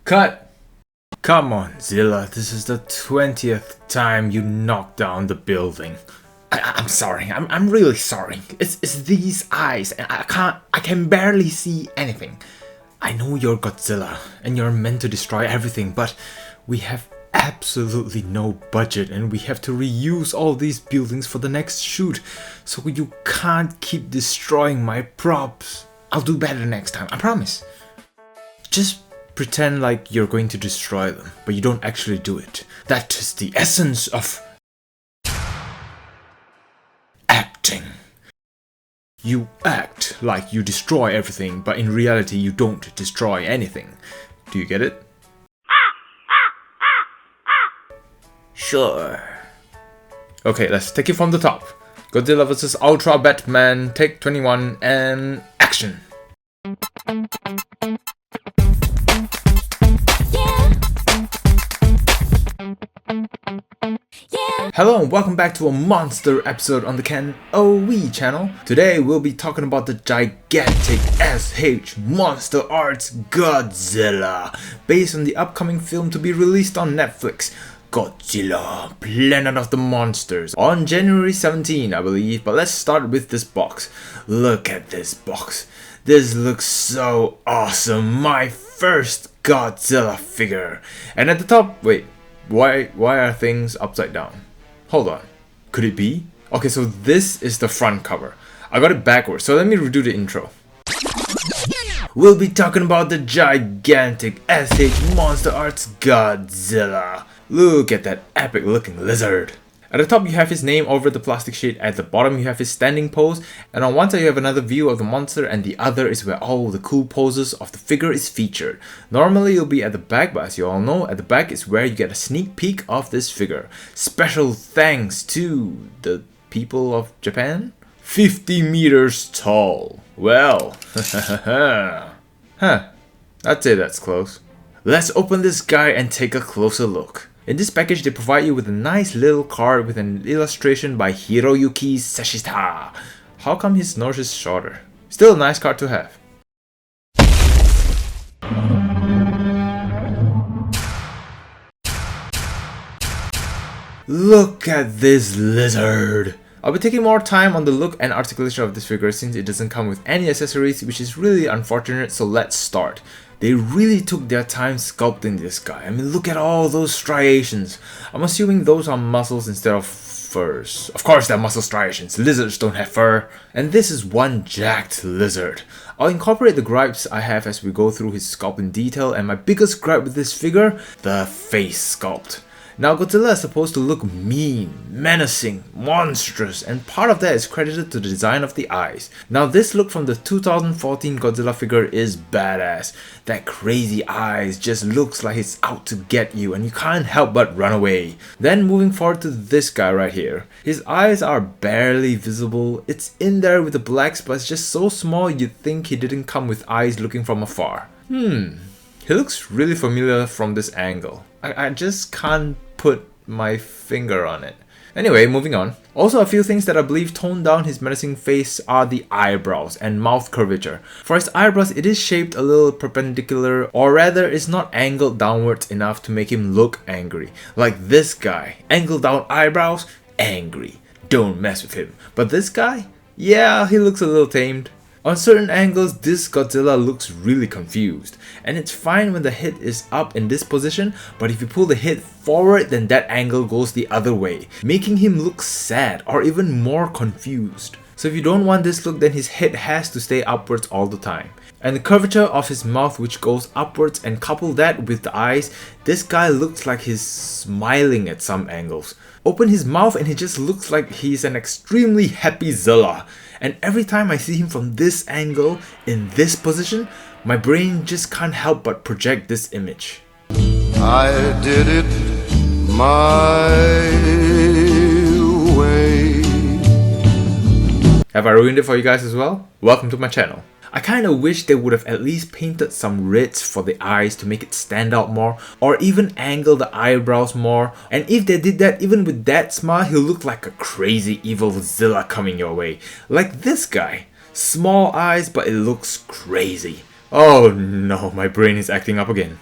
Cut! Come on, Zilla, this is the 20th time you knocked down the building. I'm sorry, I'm really sorry. It's these eyes, and I can barely see anything. I know you're Godzilla, and you're meant to destroy everything, but we have absolutely no budget, and we have to reuse all these buildings for the next shoot, so you can't keep destroying my props. I'll do better next time, I promise. Just pretend like you're going to destroy them, but you don't actually do it. That is the essence of acting. You act like you destroy everything, but in reality you don't destroy anything. Do you get it? Sure. Okay, let's take it from the top. Godzilla vs. Ultra Batman, take 21, and action! Hello and welcome back to a monster episode on the KenOhwee channel. Today we'll be talking about the gigantic S.H.MonsterArts Godzilla, based on the upcoming film to be released on Netflix, Godzilla, Planet of the Monsters, on January 17, I believe. But let's start with this box. Look at this box. This looks so awesome. My first Godzilla figure. And at the top, wait, why are things upside down? Hold on, could it be? Okay, so this is the front cover. I got it backwards, so let me redo the intro. We'll be talking about the gigantic S.H.MonsterArts Godzilla. Look at that epic looking lizard. At the top you have his name over the plastic sheet, at the bottom you have his standing pose, and on one side you have another view of the monster, and the other is where all the cool poses of the figure is featured. Normally it'll be at the back, but as you all know, at the back is where you get a sneak peek of this figure. Special thanks to the people of Japan? 50 meters tall. Well, I'd say that's close. Let's open this guy and take a closer look. In this package, they provide you with a nice little card with an illustration by Hiroyuki Seshita. How come his nose is shorter? Still a nice card to have. Look at this lizard! I'll be taking more time on the look and articulation of this figure since it doesn't come with any accessories, which is really unfortunate, so let's start. They really took their time sculpting this guy. I mean, look at all those striations. I'm assuming those are muscles instead of furs. Of course they're muscle striations, lizards don't have fur. And this is one jacked lizard. I'll incorporate the gripes I have as we go through his sculpt in detail, and my biggest gripe with this figure, the face sculpt. Now Godzilla is supposed to look mean, menacing, monstrous, and part of that is credited to the design of the eyes. Now this look from the 2014 Godzilla figure is badass. That crazy eyes just looks like it's out to get you and you can't help but run away. Then moving forward to this guy right here. His eyes are barely visible. It's in there with the blacks, but it's just so small you'd think he didn't come with eyes looking from afar. He looks really familiar from this angle. I just can't put my finger on it. Anyway, moving on. Also, a few things that I believe tone down his menacing face are the eyebrows and mouth curvature. For his eyebrows, it is shaped a little perpendicular, or rather it's not angled downwards enough to make him look angry. Like this guy. Angled down eyebrows, angry. Don't mess with him. But this guy? Yeah, he looks a little tamed. On certain angles, this Godzilla looks really confused, and it's fine when the head is up in this position, but if you pull the head forward, then that angle goes the other way, making him look sad or even more confused. So if you don't want this look, then his head has to stay upwards all the time. And the curvature of his mouth, which goes upwards, and couple that with the eyes, this guy looks like he's smiling at some angles. Open his mouth and he just looks like he's an extremely happy Zilla. And every time I see him from this angle, in this position, my brain just can't help but project this image. I did it my way. Have I ruined it for you guys as well? Welcome to my channel. I kinda wish they would have at least painted some reds for the eyes to make it stand out more, or even angle the eyebrows more. And if they did that, even with that smile, he'll look like a crazy evil Zilla coming your way. Like this guy. Small eyes, but it looks crazy. Oh no, my brain is acting up again.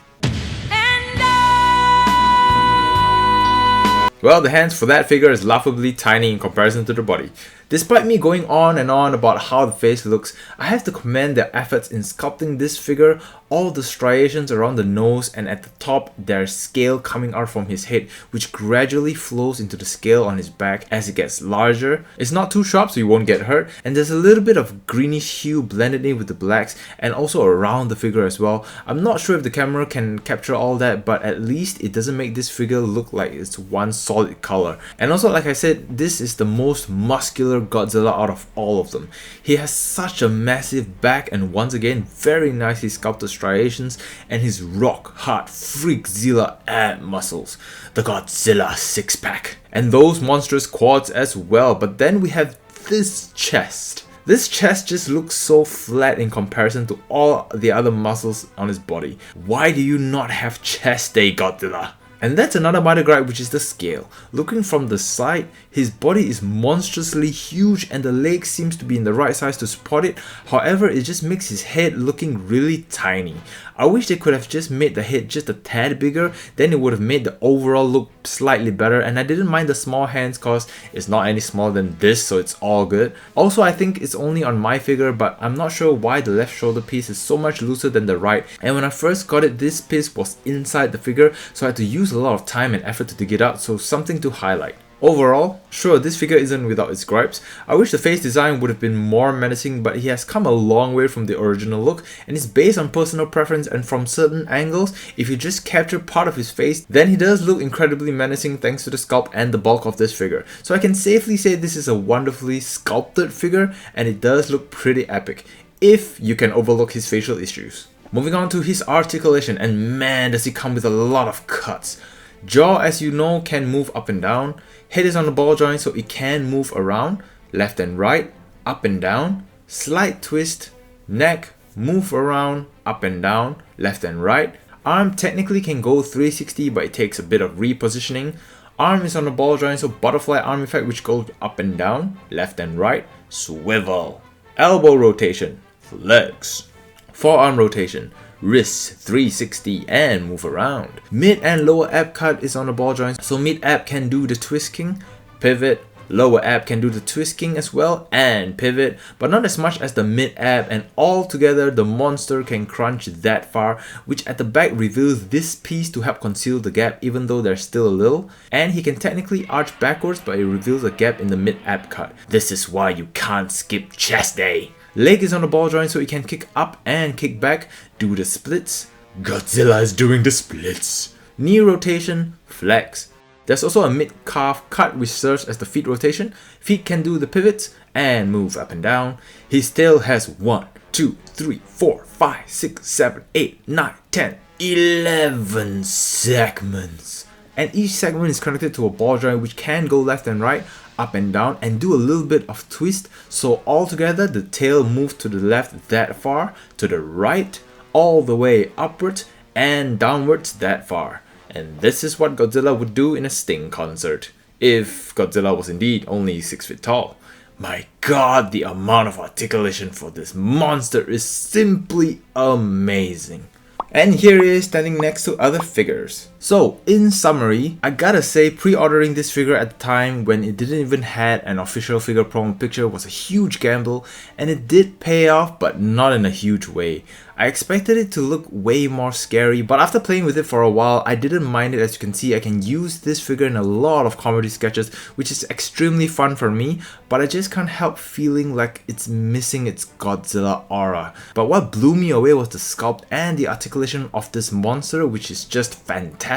Well, the hands for that figure is laughably tiny in comparison to the body. Despite me going on and on about how the face looks, I have to commend their efforts in sculpting this figure. All the striations around the nose and at the top there's scale coming out from his head, which gradually flows into the scale on his back as it gets larger. It's not too sharp so you won't get hurt, and there's a little bit of greenish hue blended in with the blacks and also around the figure as well. I'm not sure if the camera can capture all that, but at least it doesn't make this figure look like it's one solid color. And also, like I said, this is the most muscular Godzilla out of all of them. He has such a massive back and once again very nicely sculpted striations and his rock hard Freakzilla ab muscles, the Godzilla six-pack, and those monstrous quads as well. But then we have this chest. This chest just looks so flat in comparison to all the other muscles on his body. Why do you not have chest day, Godzilla? And that's another minor gripe, which is the scale. Looking from the side, his body is monstrously huge and the leg seems to be in the right size to support it. However, it just makes his head looking really tiny. I wish they could have just made the head just a tad bigger, then it would have made the overall look slightly better. And I didn't mind the small hands cause it's not any smaller than this, so it's all good. Also, I think it's only on my figure, but I'm not sure why the left shoulder piece is so much looser than the right. And when I first got it, this piece was inside the figure, so I had to use a lot of time and effort to dig it out, so something to highlight. Overall, sure, this figure isn't without its gripes. I wish the face design would have been more menacing, but he has come a long way from the original look, and it's based on personal preference, and from certain angles, if you just capture part of his face, then he does look incredibly menacing thanks to the sculpt and the bulk of this figure. So I can safely say this is a wonderfully sculpted figure, and it does look pretty epic, if you can overlook his facial issues. Moving on to his articulation, and man does he come with a lot of cuts. Jaw, as you know, can move up and down. Head is on the ball joint so it can move around, left and right, up and down, slight twist. Neck, move around, up and down, left and right. Arm technically can go 360 but it takes a bit of repositioning. Arm is on the ball joint so butterfly arm effect which goes up and down, left and right, swivel. Elbow rotation, flex. Forearm rotation, wrist 360 and move around. Mid and lower ab cut is on the ball joint, so mid ab can do the twisting, pivot. Lower ab can do the twisting as well and pivot, but not as much as the mid ab, and all together the monster can crunch that far, which at the back reveals this piece to help conceal the gap even though there's still a little, and he can technically arch backwards but it reveals a gap in the mid ab cut. This is why you can't skip chest day. Leg is on the ball joint so he can kick up and kick back, do the splits. Godzilla is doing the splits. Knee rotation, flex. There's also a mid-calf cut which serves as the feet rotation. Feet can do the pivots and move up and down. His tail has 1, 2, 3, 4, 5, 6, 7, 8, 9, 10, 11 segments. And each segment is connected to a ball joint which can go left and right, up and down, and do a little bit of twist. So altogether the tail moves to the left that far, to the right, all the way upwards and downwards that far. And this is what Godzilla would do in a Sting concert, if Godzilla was indeed only 6 feet tall. My god, the amount of articulation for this monster is simply amazing. And here he is standing next to other figures. So, in summary, I gotta say pre-ordering this figure at the time when it didn't even have an official figure promo picture was a huge gamble, and it did pay off, but not in a huge way. I expected it to look way more scary, but after playing with it for a while, I didn't mind it. As you can see, I can use this figure in a lot of comedy sketches, which is extremely fun for me, but I just can't help feeling like it's missing its Godzilla aura. But what blew me away was the sculpt and the articulation of this monster, which is just fantastic.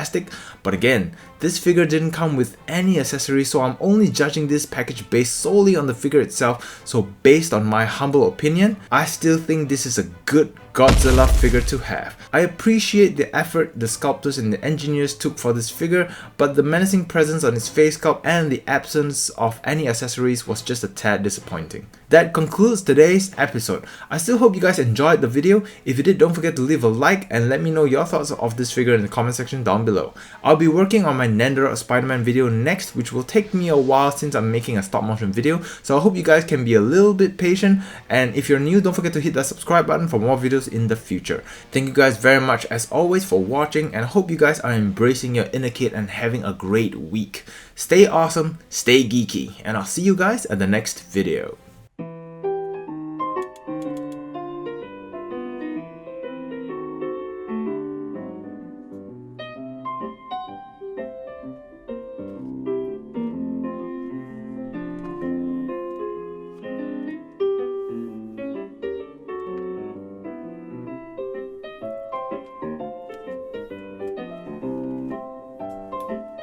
But again, this figure didn't come with any accessories, so I'm only judging this package based solely on the figure itself. So based on my humble opinion, I still think this is a good Godzilla figure to have. I appreciate the effort the sculptors and the engineers took for this figure, but the menacing presence on his face sculpt and the absence of any accessories was just a tad disappointing. that concludes today's episode. I still hope you guys enjoyed the video. If you did, don't forget to leave a like and let me know your thoughts of this figure in the comment section down below. I'll be working on my Nender Spider-Man video next, which will take me a while since I'm making a stop motion video, so I hope you guys can be a little bit patient, and if you're new, don't forget to hit that subscribe button for more videos in the future. Thank you guys very much as always for watching, and I hope you guys are embracing your inner kid and having a great week. Stay awesome, stay geeky, and I'll see you guys at the next video.